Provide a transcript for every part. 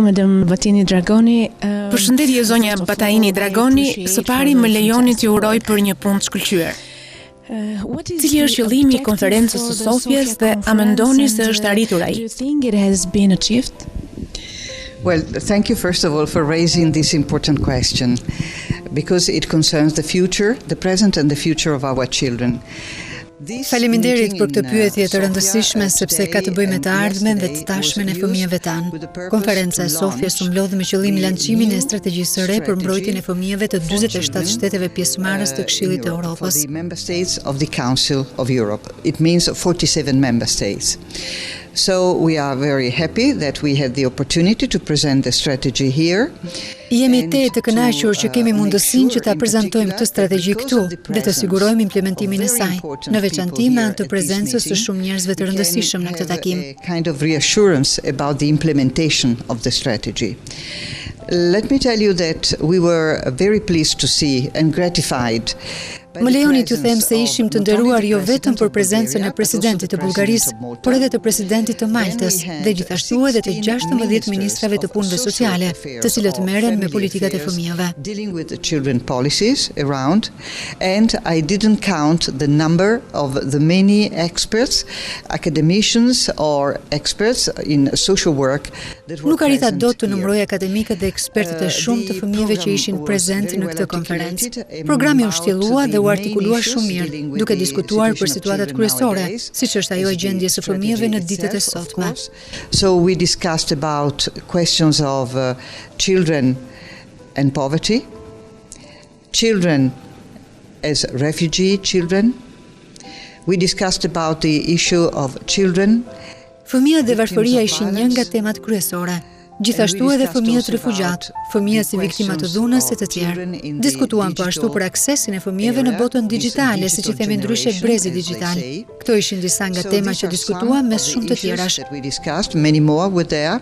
Madam Battaini-Dragoni. Përshëndetje zonja Battaini-Dragoni, së pari më lejoni t'ju uroj për një punë të shkëlqyer. Cili është qëllimi I konferencës së Sofjes dhe a mendoni se është arritur ai? Well, thank you first of all for raising this important question because it concerns the future, the present and the future of our children. Faleminderit për këtë pyetje të rëndësishme sepse ka të bëjë me të ardhmen dhe të tashmen e fëmijëve tanë. Konferenca e Sofjes u mlodh me qëllim lançimin e strategjisë së re për mbrojtjen e fëmijëve të 47 shteteve pjesëmarrës të Këshillit të Europës. Member states of the Council of Europe. It means 47 member states. So we are very happy that we had the opportunity to present the strategy here. Jemi të kënaqur që kemi mundësinë që ta prezantojmë këtë strategji këtu dhe të sigurojmë implementimin e saj, në veçanti me anë të prezencës së shumë njerëzve të rëndësishëm në këtë takim. Kind of reassurance about the implementation of the strategy. Let me tell you that we were very pleased to see and gratified. Më lejoni t'ju them se ishim të nderuar jo vetëm për prezencën e presidentit të Bullgarisë, por edhe të presidentit të Maltës dhe gjithashtu edhe të 16 ministrave të punëve sociale, të cilët merren me politikat e fëmijëve. Dealing with the children policies around, and I didn't count the number of the many experts, academicians or experts in social work that were Nuk arrita dot të numëroj akademikët dhe ekspertët e shumë të fëmijëve që ishin prezent në këtë konferencë. Programi u shtjellua dhe u artikuluar shumë mirë, duke diskutuar për situatat kryesore, siç është ajo e gjendjes së fëmijëve në ditët e sotme. So we discussed about questions of children and poverty, children as refugee children. We discussed about the issue of children. Fëmijët dhe varfëria ishin një nga temat kryesore. Gjithashtu edhe fëmijët refugjat, fëmijët si viktima të dhunës e të tjerë. Diskutuan po ashtu për aksesin e fëmijëve në botën digjitale, siç I themi ndryshe brezi digital. Këto ishin disa nga temat që diskutuan mes shumë të tjerash. We discussed, many more were there,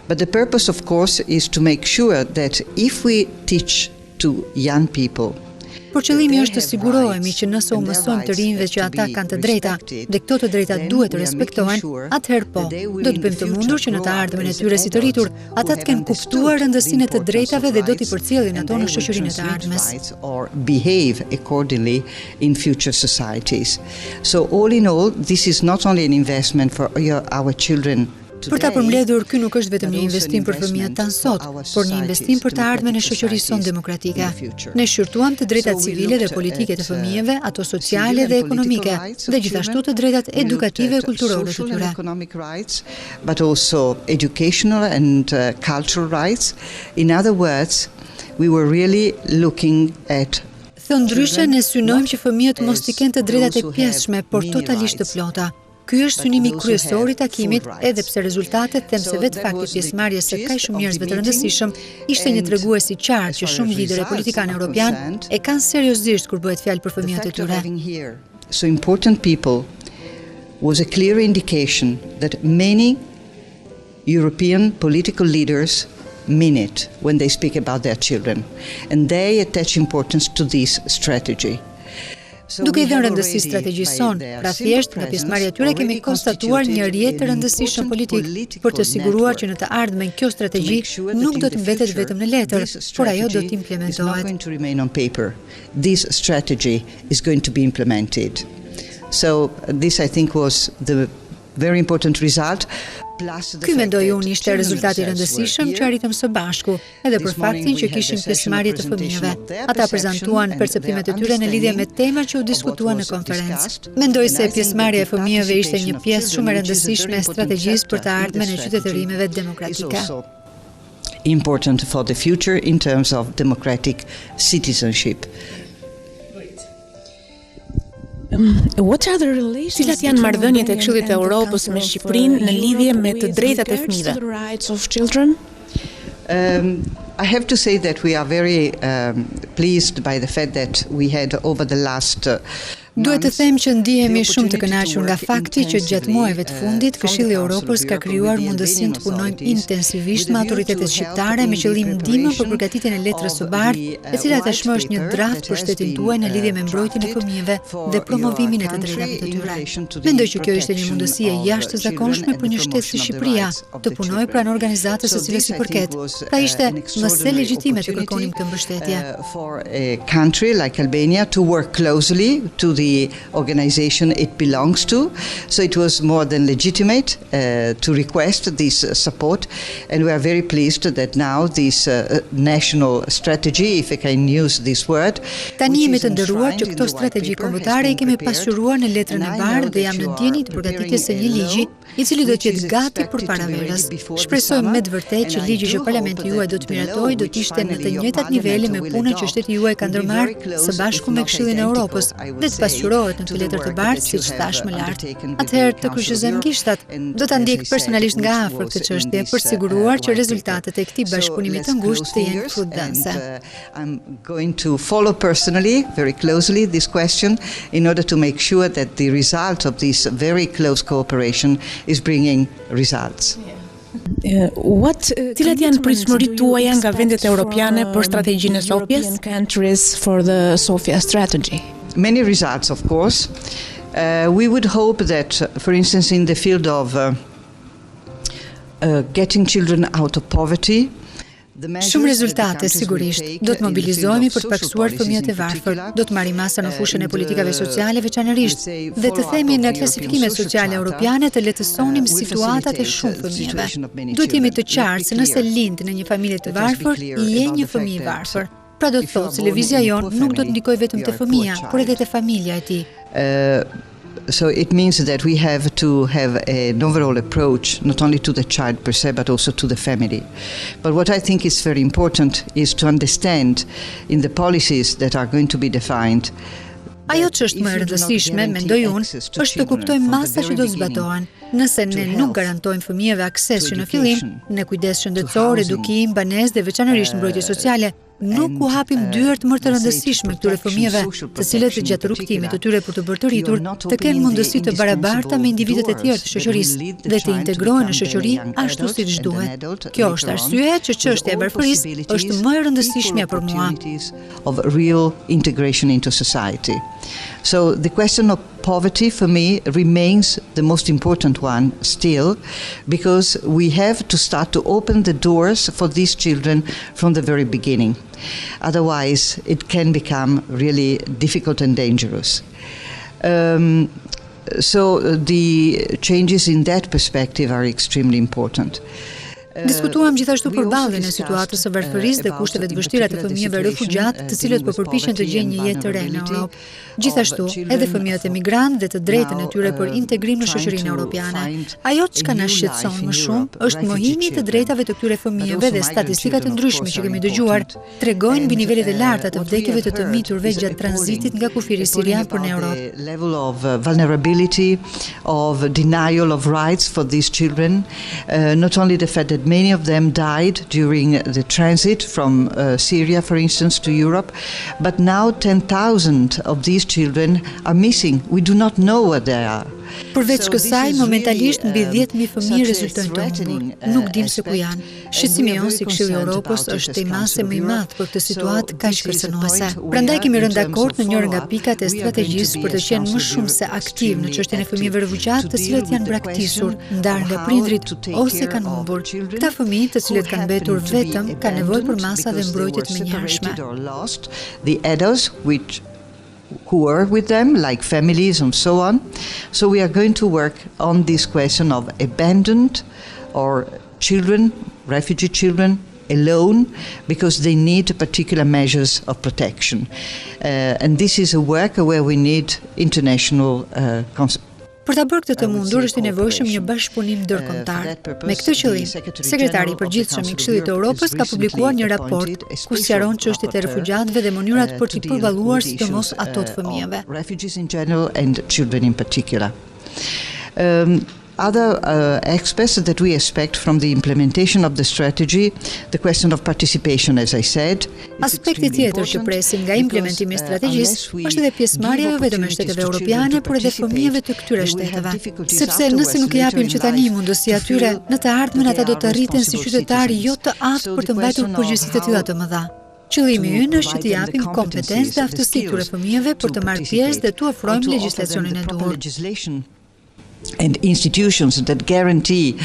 but the purpose of course is to make sure that if we teach to young people, Por qëllimi është të sigurohemi që nëse u mësojmë të rinjve që ata kanë të drejta dhe këto të drejta duhet të respektohen, atëherë po, do të bëjmë të mundur që në të ardhmen e tyre si të rritur, ata të kenë kuptuar rëndësinë e të drejtave dhe do t'i përcjellin ato në shoqërinë e të ardhmes. Or behave accordingly in future societies. So all in all, this is not only an investment for our children. Për ta përmbledhur, ky nuk është vetëm një investim për fëmijët tanë sot, por një investim për të ardhmen e shoqërisë sonë demokratike. Ne shqyrtuam të drejtat civile dhe politike të fëmijëve, ato sociale dhe ekonomike, dhe gjithashtu të drejtat edukative e kulturore të tyre. But also educational and cultural rights. In other words, we were really looking at Thëndryshe ne synojmë që fëmijët mos t'i kenë të drejtat e pjesshme, por totalisht të plota. Ky është synimi kryesor I takimit, edhe pse rezultatet them se vetë fakti pjesëmarrjes së kaq shumë njerëzve të rëndësishëm ishte një tregues I qartë që shumë liderë politikanë europian e kanë seriozisht kur bëhet fjalë për fëmijët e tyre. So important people was a clear indication that many European political leaders mean it when they speak about their children, and they attach importance to this strategy. Duke I dhënë rëndësi strategjisë sonë, pra thjesht nga pjesëmarrja e tyre kemi konstatuar një rrjet të rëndësishëm politik për të siguruar që në të ardhmen kjo strategji nuk do të mbetet vetëm në letër, por ajo do të implementohet. This strategy is going to be implemented. So this I think was the very important result. Ky mendoj unë ishte rezultati rëndësishëm që arritëm së bashku, edhe për faktin që kishim pjesëmarrje të fëmijëve. Ata prezantuan perceptimet e tyre në lidhje me temat që u diskutuan në konferencë. Mendoj se pjesëmarrja e fëmijëve ishte një pjesë shumë e rëndësishme e strategjisë për të ardhmen e qytetërimeve demokratike. Important for the future in terms of democratic citizenship. Cilat janë marrëdhëniet e Këshillit të Europës me Shqipërinë në lidhje me të drejtat e fëmijëve? I have to say that we are very pleased by the fact that we had over the last Duhet të them që ndihemi shumë të kënaqur nga fakti që gjatë muajve të fundit Këshilli i Europës ka krijuar mundësinë të punojmë intensivisht me autoritetet shqiptare me qëllim ndihmë për përgatitjen e letrës së bardhë, e cila tashmë është një draft për shtetin tuaj në lidhje me mbrojtjen e fëmijëve dhe promovimin e të drejtave të tyre. Mendoj që kjo ishte një mundësi e jashtëzakonshme për një shtet si Shqipëria të punojë pranë organizatës së cilës i përket. Pra ishte mëse legjitime të kërkonim këtë mbështetje. For a country like Albania to work closely to the organization it belongs to, so it was more than legitimate to request this support, and we are very pleased that now this national strategy, if I can use this word. Tani jemi të nderuar që këto strategji kombëtare i kemi pasqyruar në letrën e bardhë dhe jam në ndjenjë të përgatitjes së një ligji i cili do të jetë gati për paraverës. Shpresojmë me të vërtetë që ligji që Parlamenti juaj do të miratojë do të ishte në të njëjtat nivele me punën që shteti juaj ka ndërmarrë së bashku me Këshillin e Europës dhe të pasqyrohet në të letër të bardhë siç thash më lart. Atëherë të kryqëzojmë gishtat. Do ta ndjek personalisht nga afër këtë çështje për siguruar që rezultatet e këtij bashkëpunimi të ngushtë të jenë frutdhënëse. I'm going to follow personally, very closely, this question in order to make sure that the result of this very close cooperation is bringing results. Cilat janë pritshmëritë tuaja nga vendet europiane për strategjinë e Sofjes? Countries for the Sofia strategy. Many results, of course. We would hope that, for instance, in the field of getting children out of poverty, Shumë rezultate, sigurisht. Do të mobilizohemi për të paksuar fëmijët e varfër, do të marrim masa në fushën e politikave sociale veçanërisht, dhe të themi në klasifikimet sociale europiane të lehtësonim situatat e shumë fëmijëve. Duhet jemi të qartë se nëse lind në një familje të varfër, je një fëmijë i varfër. Pra do të thotë se lëvizja jonë nuk do të ndikojë vetëm te fëmia, por edhe te familja e tij. So it means that we have to have an overall approach, not only to the child per se, but also to the family. But what I think is very important is to understand in the policies that are going to be defined. Ajo që është më e rëndësishme, mendoj unë, është të kuptojmë masa që do zbatohen. Nëse ne nuk garantojmë fëmijëve akses që në fillim, në kujdes shëndetësor, edukim, banesë dhe veçanërisht mbrojtje sociale, nuk u hapim dyert më të rëndësishme këtyre fëmijëve, të cilët gjatë rrugtimit të tyre për të bërë të rritur, të kenë mundësi të barabarta me individët e tjerë të shoqërisë dhe të integrohen në shoqëri ashtu siç duhet. Kjo është arsyeja që çështja e varfërisë është më e rëndësishmja për mua. Of real integration into society. So the question of poverty for me remains the most important one still, because we have to start to open the doors for these children from the very beginning. Otherwise, it can become really difficult and dangerous. So the changes in that perspective are extremely important. Diskutuam gjithashtu përballjen e situatës së varfërisë dhe kushteve të vështira të fëmijëve refugjat, të cilët po përpiqen të gjejnë një jetë të re në Europë. Gjithashtu, edhe fëmijët emigrantë dhe të drejtën e tyre për integrim në shoqërinë europiane. Ajo çka na shqetëson më shumë është mohimi i të drejtave të këtyre fëmijëve dhe statistikat e ndryshme që kemi dëgjuar tregojnë mbi nivelet e larta të vdekjeve të miturve gjatë tranzitit nga kufiri sirian për në Europë. Level of vulnerability, of denial of rights for these children, not only the fact that many of them died during the transit from Syria, for instance, to Europe, but now 10,000 of these children are missing. We do not know where they are. Përveç kësaj, momentalisht mbi 10.000 fëmijë rezultojnë të humbur. Nuk dim se ku janë. Shqetësimi jon si Këshilli i Europës është i mase më i madh për këtë situatë kaq kërcënuese. Prandaj kemi rënë dakord në njërin nga pikat e strategjisë për të qenë më shumë se aktiv në çështjen e fëmijëve refugjat, të cilët janë braktisur, ndarë nga prindrit ose kanë humbur. Këta fëmijë, të cilët kanë mbetur vetëm, kanë nevojë për masa dhe mbrojtje të menjëhershme. The adults who are with them, like families and so on. So we are going to work on this question of abandoned or children, refugee children, alone, because they need particular measures of protection. And this is a work where we need international Për ta bërë këtë të mundur është i nevojshëm një bashkëpunim ndërkombëtar. Me këtë qëllim, sekretari i përgjithshëm i Këshillit të Europës ka publikuar një raport ku sqaron çështjet e refugjatëve dhe mënyrat për t'i përballuar sidomos ato të fëmijëve. Refugees in general and children in particular. Other aspects that we expect from the implementation of the strategy, the question of participation, as I said. Aspekti tjetër që presim nga implementimi i strategjisë është edhe pjesëmarrja jo vetëm e shteteve europiane, por edhe fëmijëve të këtyre shteteve. Sepse nëse nuk i japim që tani mundësi atyre, në të ardhmen ata do të rriten si qytetarë jo të aftë për të mbajtur përgjegjësi të tilla të mëdha. Qëllimi ynë është që t'i japim kompetencë dhe aftësi këtyre fëmijëve për të marrë pjesë dhe t'u ofrojmë legjislacionin e duhur. And institutions that guarantee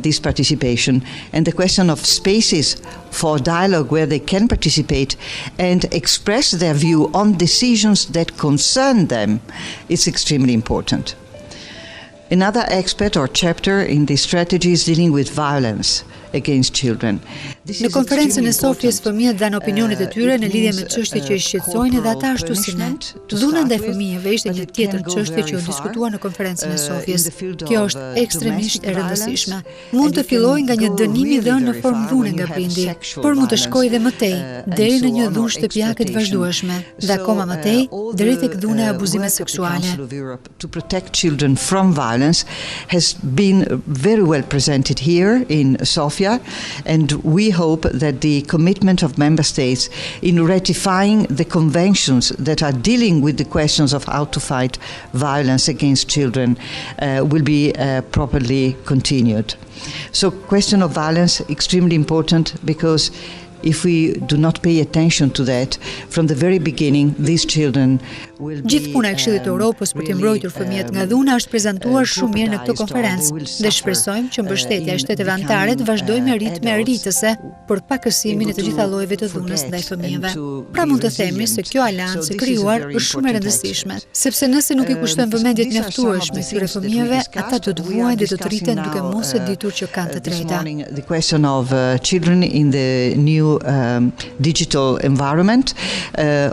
this participation, and the question of spaces for dialogue where they can participate and express their view on decisions that concern them is extremely important. Another aspect or chapter in this strategy is dealing with violence against children. Në konferencën e Sofjes, fëmijët dhanë opinionet e tyre në lidhje me çështje që i shqetësojnë edhe ata ashtu si ne. Dhuna ndaj fëmijëve ishte një tjetër çështje që u diskutua në konferencën e Sofjes. Kjo është ekstremisht e rëndësishme. Mund të fillojë nga një dënim i dhënë në formë dhune nga prindi, por mund të shkojë edhe më tej, deri në një dhunë shtëpiake të vazhdueshme, dhe akoma më tej, deri tek dhuna e abuzimit seksuale. To protect children from violence has been very well presented here in Sofia, and we hope that the commitment of member states in ratifying the conventions that are dealing with the questions of how to fight violence against children will be properly continued. So, question of violence extremely important, because if we do not pay attention to that from the very beginning, these children will be Gjithpuna e Këshillit të Europës për të mbrojtur fëmijët nga dhuna është prezantuar shumë mirë në këtë konferencë dhe shpresojmë që mbështetja e shteteve anëtare të vazhdojë me ritme rritëse për pakësimin e të gjitha llojeve të dhunës ndaj fëmijëve. Pra mund të themi se kjo aleancë e krijuar është shumë e rëndësishme, sepse nëse nuk i kushtojmë vëmendje të mjaftueshme këtyre fëmijëve, ata do të vuajnë dhe do të rriten duke mos e ditur që kanë të drejta. The question of children in the new digital environment.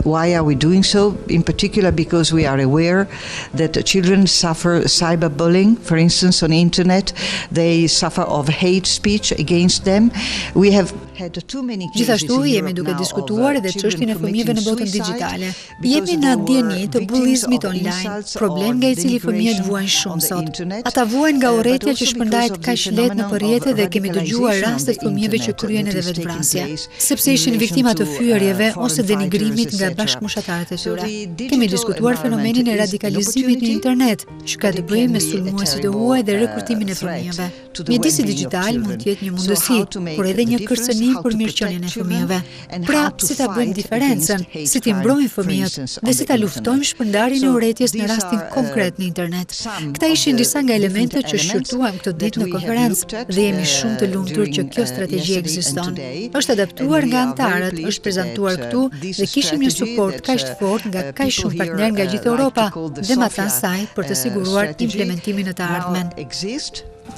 Why are we doing so? In particular, because we are aware that children suffer cyberbullying, for instance, on the internet. They suffer of hate speech against them. We have had too many cases. Gjithashtu jemi duke diskutuar edhe çështjen e fëmijëve në botën digjitale. Jemi në dieni të bullizmit online, problem nga i cili fëmijët vuajnë shumë sot. Ata vuajnë nga urrëtia që shpërndahet kaq lehtë në rrjete dhe kemi dëgjuar raste të fëmijëve që kryen edhe vetvrasje, sepse ishin viktima të fyerjeve ose denigrimit nga bashkëmoshatarët e tyre. Kemi diskutuar fenomenin e radikalizimit në internet, që ka të bëjë me sulmuesit e huaj dhe rekrutimin e fëmijëve. Mjedisi digital mund të jetë një mundësi, por edhe një kërcënim për mirëqenien e fëmijëve. Pra, si ta bëjmë diferencën, si t'i mbrojmë fëmijët dhe si ta luftojmë shpërndarjen e urrëties në rastin konkret në internet. Këta ishin disa nga elementet që shqyrtuam këtë ditë në konferencë dhe jemi shumë të lumtur që kjo strategji ekziston. Është adaptuar nga anëtarët, është prezantuar këtu dhe kishim një suport kaq të fortë nga kaq shumë partnerë nga gjithë Europa dhe matan saj për të siguruar implementimin në të ardhmen.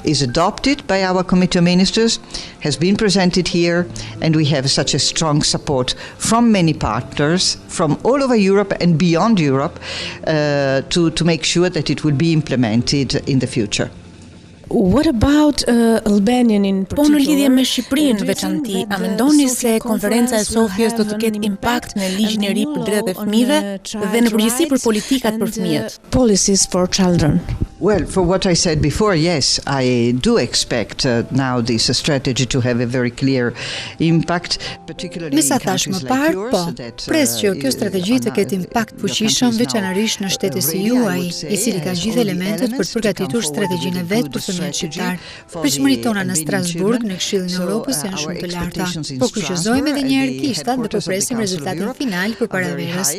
Is adopted by our committee of ministers, has been presented here, and we have such a strong support from many partners from all over Europe and beyond Europe to make sure that it will be implemented in the future. What about Albanian in particular? Po në lidhje me Shqipërinë veçanti, a mendoni se konferenca e Sofjes do të ketë impakt në ligjin e ri për drejtat e fëmijëve dhe në përgjithësi për politikat për fëmijët? Policies for children. Well, for what I said before, yes, I do expect now this strategy to have a very clear impact, particularly in countries like yours. Pres që kjo strategji të ketë impakt fuqishëm veçanërisht në shtete si juaj, i cili ka gjithë elementet për të përgatitur strategjinë e vet për fëmijët shqiptar. Pritshmëritë tona në Strasburg, në Këshillin e Europës janë shumë të larta. Po kryqëzojmë edhe një herë kishtat dhe po presim rezultatin final përpara verës.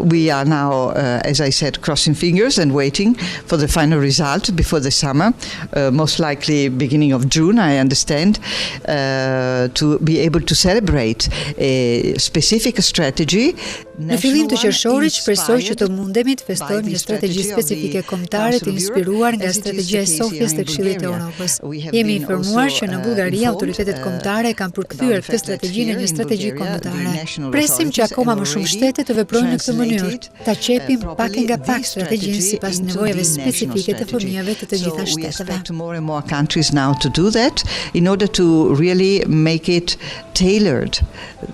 We are now, as I said, crossing fingers and waiting for the final result before the summer, most likely beginning of June, I understand, to be able to celebrate a specific strategy. Në fillim të qershorit shpresoj që të mundemi të festojmë një strategji specifike kombëtare të inspiruar nga strategjia e Sofjes të Këshillit të Europës. Jemi informuar që në Bullgari autoritetet kombëtare kanë përkthyer këtë strategji në një strategji kombëtare. Presim që akoma më shumë shtete të veprojnë në këtë mënyrë, ta qepim pak nga pak strategjinë sipas nevojave specifike të fëmijëve të të gjitha shteteve. More and more countries now to do that in order to really make it tailored,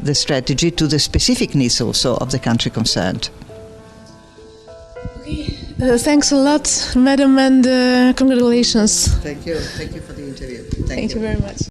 the strategy to the specific needs also of the country concerned. Okay. Thanks a lot, madam, and congratulations. Thank you for the interview. Thank you very much.